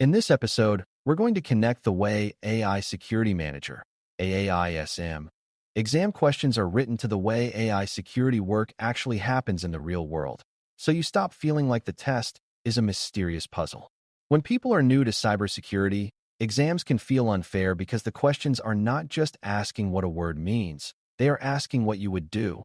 In this episode, we're going to connect the way AI Security Manager, AAISM, exam questions are written to the way AI security work actually happens in the real world, so you stop feeling like the test is a mysterious puzzle. When people are new to cybersecurity, exams can feel unfair because the questions are not just asking what a word means, they are asking what you would do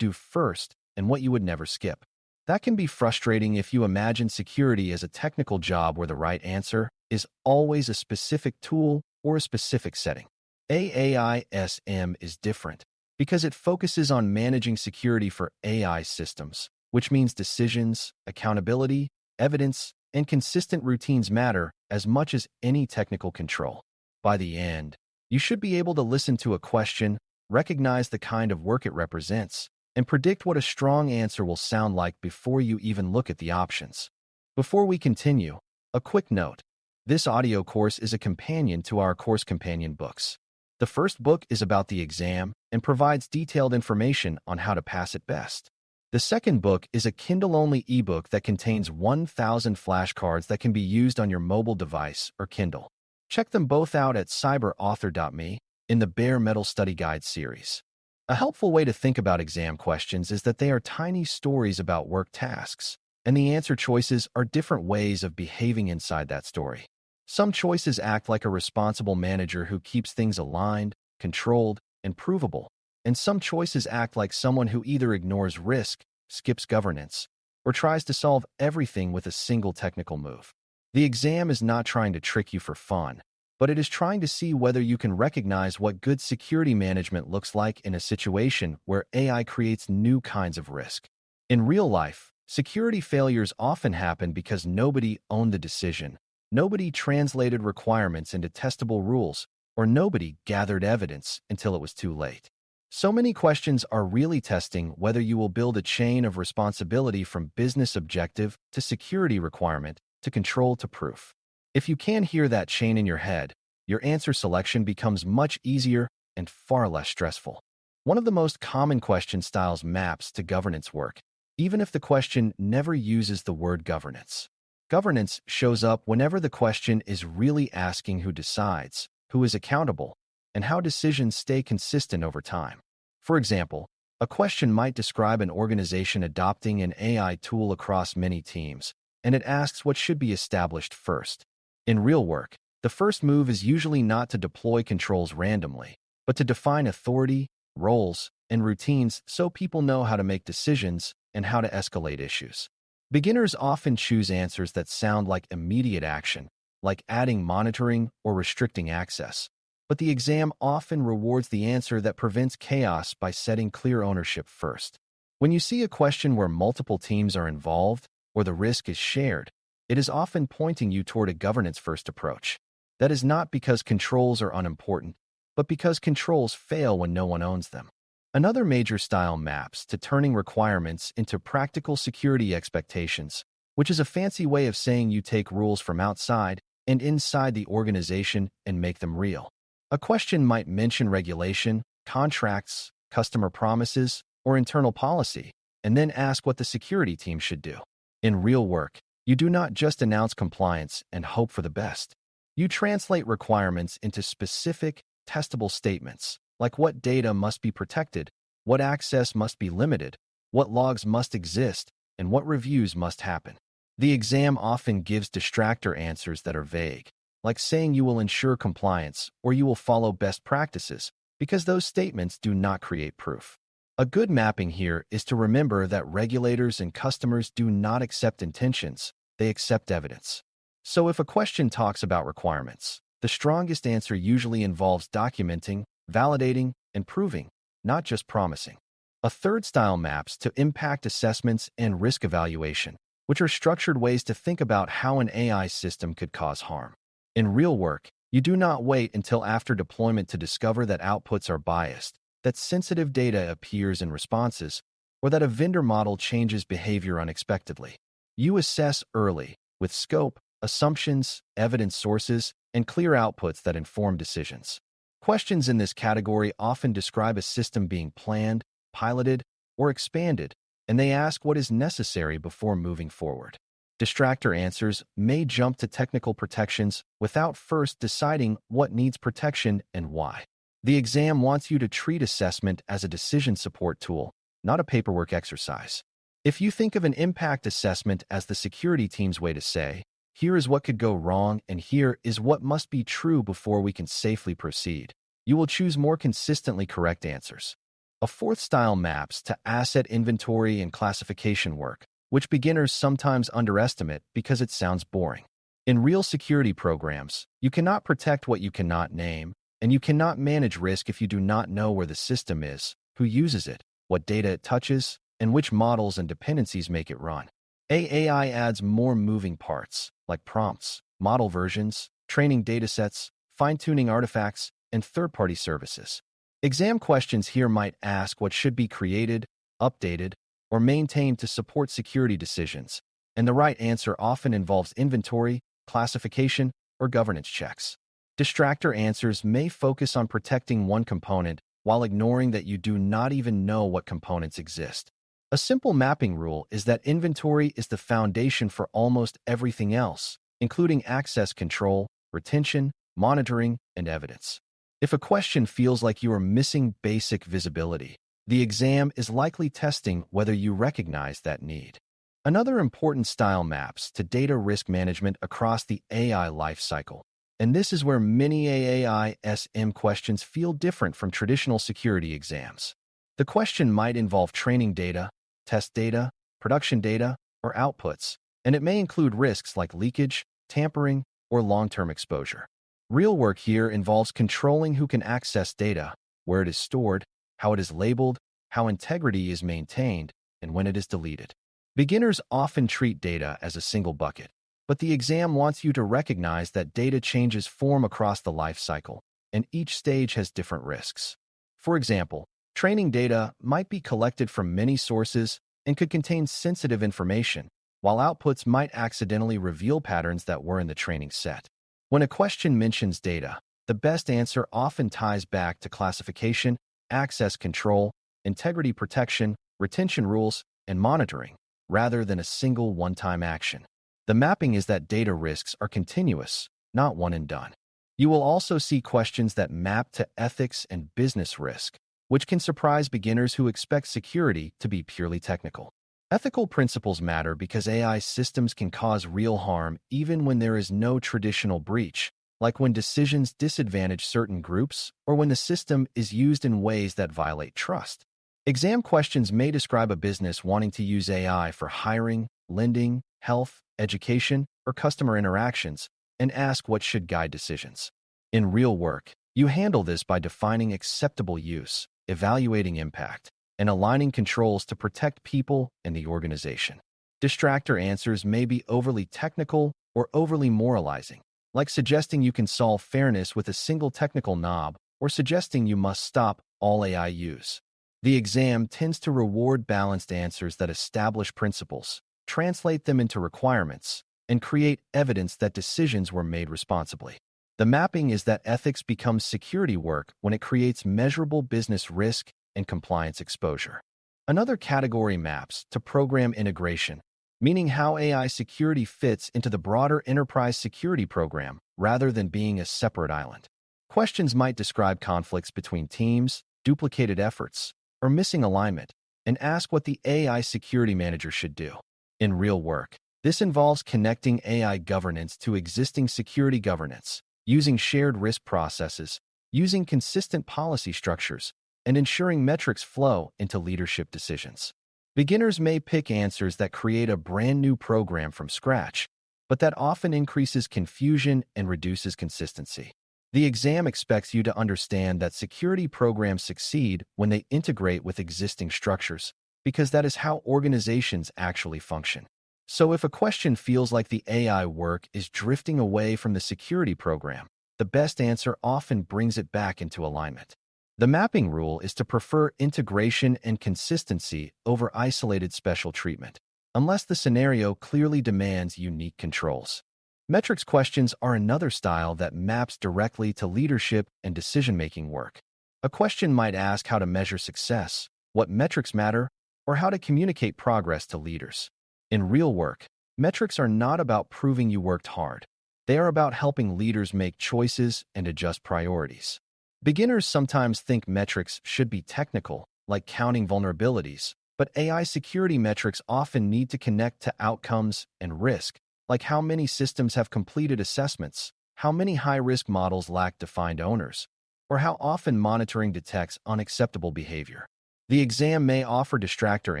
first, and what you would never skip. That can be frustrating if you imagine security as a technical job where the right answer is always a specific tool or a specific setting. AAISM is different because it focuses on managing security for AI systems, which means decisions, accountability, evidence, and consistent routines matter as much as any technical control. By the end, you should be able to listen to a question, recognize the kind of work it represents, and predict what a strong answer will sound like before you even look at the options. Before we continue, a quick note. This audio course is a companion to our course companion books. The first book is about the exam and provides detailed information on how to pass it best. The second book is a Kindle-only ebook that contains 1,000 flashcards that can be used on your mobile device or Kindle. Check them both out at cyber.author.me in the Bare Metal Study Guide series. A helpful way to think about exam questions is that they are tiny stories about work tasks, and the answer choices are different ways of behaving inside that story. Some choices act like a responsible manager who keeps things aligned, controlled, and provable, and some choices act like someone who either ignores risk, skips governance, or tries to solve everything with a single technical move. The exam is not trying to trick you for fun, but it is trying to see whether you can recognize what good security management looks like in a situation where AI creates new kinds of risk. In real life, security failures often happen because nobody owned the decision, nobody translated requirements into testable rules, or nobody gathered evidence until it was too late. So many questions are really testing whether you will build a chain of responsibility from business objective to security requirement to control to proof. If you can hear that chain in your head, your answer selection becomes much easier and far less stressful. One of the most common question styles maps to governance work, even if the question never uses the word governance. Governance shows up whenever the question is really asking who decides, who is accountable, and how decisions stay consistent over time. For example, a question might describe an organization adopting an AI tool across many teams, and it asks what should be established first. In real work, the first move is usually not to deploy controls randomly, but to define authority, roles, and routines so people know how to make decisions and how to escalate issues. Beginners often choose answers that sound like immediate action, like adding monitoring or restricting access. But the exam often rewards the answer that prevents chaos by setting clear ownership first. When you see a question where multiple teams are involved or the risk is shared, it is often pointing you toward a governance-first approach. That is not because controls are unimportant, but because controls fail when no one owns them. Another major style maps to turning requirements into practical security expectations, which is a fancy way of saying you take rules from outside and inside the organization and make them real. A question might mention regulation, contracts, customer promises, or internal policy, and then ask what the security team should do. In real work, you do not just announce compliance and hope for the best. You translate requirements into specific, testable statements, like what data must be protected, what access must be limited, what logs must exist, and what reviews must happen. The exam often gives distractor answers that are vague, like saying you will ensure compliance or you will follow best practices, because those statements do not create proof. A good mapping here is to remember that regulators and customers do not accept intentions, they accept evidence. So if a question talks about requirements, the strongest answer usually involves documenting, validating, and proving, not just promising. A third style maps to impact assessments and risk evaluation, which are structured ways to think about how an AI system could cause harm. In real work, you do not wait until after deployment to discover that outputs are biased, that sensitive data appears in responses, or that a vendor model changes behavior unexpectedly. You assess early, with scope, assumptions, evidence sources, and clear outputs that inform decisions. Questions in this category often describe a system being planned, piloted, or expanded, and they ask what is necessary before moving forward. Distractor answers may jump to technical protections without first deciding what needs protection and why. The exam wants you to treat assessment as a decision support tool, not a paperwork exercise. If you think of an impact assessment as the security team's way to say, here is what could go wrong and here is what must be true before we can safely proceed, you will choose more consistently correct answers. A fourth style maps to asset inventory and classification work, which beginners sometimes underestimate because it sounds boring. In real security programs, you cannot protect what you cannot name, and you cannot manage risk if you do not know where the system is, who uses it, what data it touches, and which models and dependencies make it run. AAI adds more moving parts, like prompts, model versions, training datasets, fine-tuning artifacts, and third-party services. Exam questions here might ask what should be created, updated, or maintained to support security decisions, and the right answer often involves inventory, classification, or governance checks. Distractor answers may focus on protecting one component while ignoring that you do not even know what components exist. A simple mapping rule is that inventory is the foundation for almost everything else, including access control, retention, monitoring, and evidence. If a question feels like you are missing basic visibility, the exam is likely testing whether you recognize that need. Another important style maps to data risk management across the AI lifecycle. And this is where many AAISM questions feel different from traditional security exams. The question might involve training data, test data, production data, or outputs, and it may include risks like leakage, tampering, or long-term exposure. Real work here involves controlling who can access data, where it is stored, how it is labeled, how integrity is maintained, and when it is deleted. Beginners often treat data as a single bucket, but the exam wants you to recognize that data changes form across the life cycle, and each stage has different risks. For example, training data might be collected from many sources and could contain sensitive information, while outputs might accidentally reveal patterns that were in the training set. When a question mentions data, the best answer often ties back to classification, access control, integrity protection, retention rules, and monitoring, rather than a single one-time action. The mapping is that data risks are continuous, not one and done. You will also see questions that map to ethics and business risk, which can surprise beginners who expect security to be purely technical. Ethical principles matter because AI systems can cause real harm even when there is no traditional breach, like when decisions disadvantage certain groups or when the system is used in ways that violate trust. Exam questions may describe a business wanting to use AI for hiring, lending, health, education, or customer interactions, and ask what should guide decisions. In real work, you handle this by defining acceptable use, evaluating impact, and aligning controls to protect people and the organization. Distractor answers may be overly technical or overly moralizing, like suggesting you can solve fairness with a single technical knob or suggesting you must stop all AI use. The exam tends to reward balanced answers that establish principles, translate them into requirements, and create evidence that decisions were made responsibly. The mapping is that ethics becomes security work when it creates measurable business risk and compliance exposure. Another category maps to program integration, meaning how AI security fits into the broader enterprise security program rather than being a separate island. Questions might describe conflicts between teams, duplicated efforts, or missing alignment, and ask what the AI security manager should do. In real work, this involves connecting AI governance to existing security governance, using shared risk processes, using consistent policy structures, and ensuring metrics flow into leadership decisions. Beginners may pick answers that create a brand new program from scratch, but that often increases confusion and reduces consistency. The exam expects you to understand that security programs succeed when they integrate with existing structures, because that is how organizations actually function. So if a question feels like the AI work is drifting away from the security program, the best answer often brings it back into alignment. The mapping rule is to prefer integration and consistency over isolated special treatment, unless the scenario clearly demands unique controls. Metrics questions are another style that maps directly to leadership and decision-making work. A question might ask how to measure success, what metrics matter, or how to communicate progress to leaders. In real work, Metrics are not about proving you worked hard. They are about helping leaders make choices and adjust priorities. Beginners sometimes think metrics should be technical, like counting vulnerabilities, but AI security metrics often need to connect to outcomes and risk, like how many systems have completed assessments, how many high-risk models lack defined owners, or how often monitoring detects unacceptable behavior. The exam may offer distractor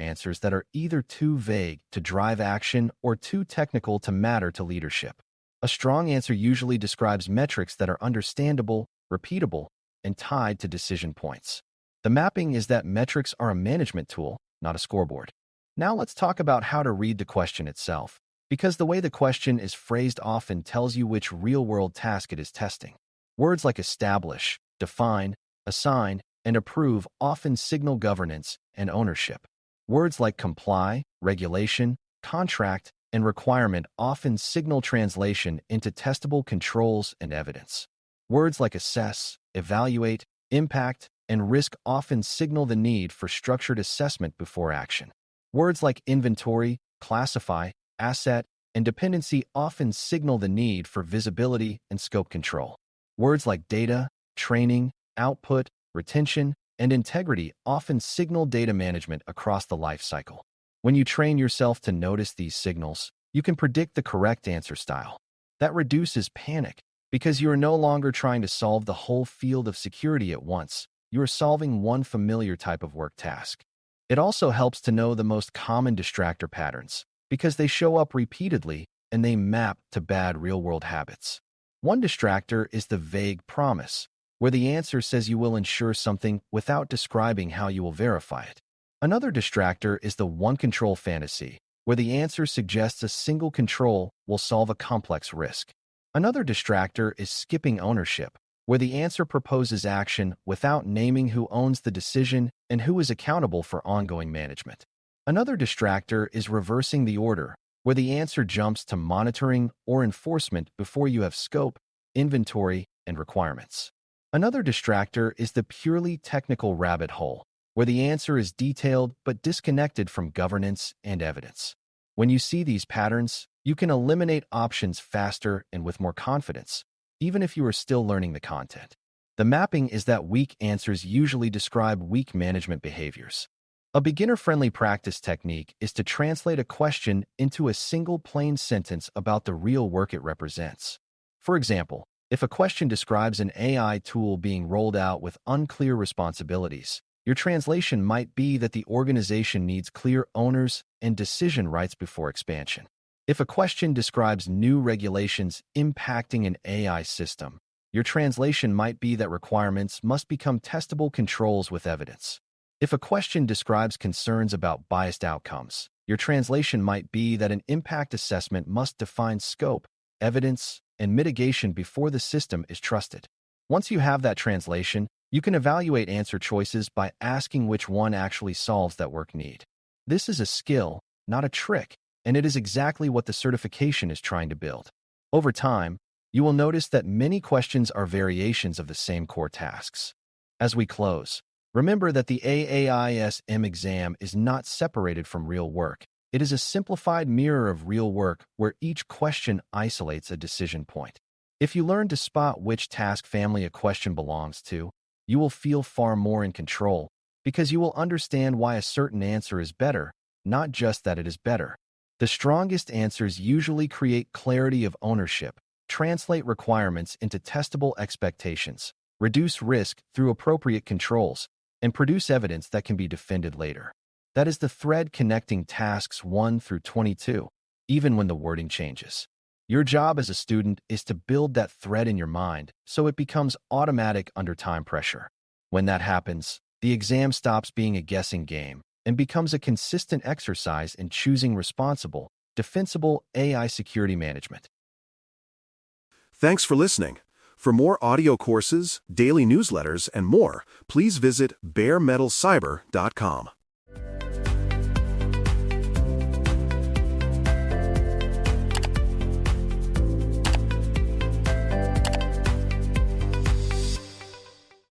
answers that are either too vague to drive action or too technical to matter to leadership. A strong answer usually describes metrics that are understandable, repeatable, and tied to decision points. The mapping is that metrics are a management tool, not a scoreboard. Now let's talk about how to read the question itself, because the way the question is phrased often tells you which real-world task it is testing. Words like establish, define, assign, and approve often signal governance and ownership. Words like comply, regulation, contract, and requirement often signal translation into testable controls and evidence. Words like assess, evaluate, impact, and risk often signal the need for structured assessment before action. Words like inventory, classify, asset, and dependency often signal the need for visibility and scope control. Words like data, training, output, retention, and integrity often signal data management across the life cycle. When you train yourself to notice these signals, you can predict the correct answer style. That reduces panic because you are no longer trying to solve the whole field of security at once. You are solving one familiar type of work task. It also helps to know the most common distractor patterns because they show up repeatedly and they map to bad real-world habits. One distractor is the vague promise, where the answer says you will ensure something without describing how you will verify it. Another distractor is the one-control fantasy, where the answer suggests a single control will solve a complex risk. Another distractor is skipping ownership, where the answer proposes action without naming who owns the decision and who is accountable for ongoing management. Another distractor is reversing the order, where the answer jumps to monitoring or enforcement before you have scope, inventory, and requirements. Another distractor is the purely technical rabbit hole, where the answer is detailed but disconnected from governance and evidence. When you see these patterns, you can eliminate options faster and with more confidence, even if you are still learning the content. The mapping is that weak answers usually describe weak management behaviors. A beginner-friendly practice technique is to translate a question into a single plain sentence about the real work it represents. For example, if a question describes an AI tool being rolled out with unclear responsibilities, your translation might be that the organization needs clear owners and decision rights before expansion. If a question describes new regulations impacting an AI system, your translation might be that requirements must become testable controls with evidence. If a question describes concerns about biased outcomes, your translation might be that an impact assessment must define scope, evidence, and mitigation before the system is trusted. Once you have that translation, you can evaluate answer choices by asking which one actually solves that work need. This is a skill, not a trick, and it is exactly what the certification is trying to build. Over time, you will notice that many questions are variations of the same core tasks. As we close, remember that the AAISM exam is not separated from real work. It is a simplified mirror of real work where each question isolates a decision point. If you learn to spot which task family a question belongs to, you will feel far more in control because you will understand why a certain answer is better, not just that it is better. The strongest answers usually create clarity of ownership, translate requirements into testable expectations, reduce risk through appropriate controls, and produce evidence that can be defended later. That is the thread connecting tasks 1 through 22, even when the wording changes. Your job as a student is to build that thread in your mind so it becomes automatic under time pressure. When that happens, the exam stops being a guessing game and becomes a consistent exercise in choosing responsible, defensible AI security management. Thanks for listening. For more audio courses, daily newsletters, and more, please visit DailyCyber.News.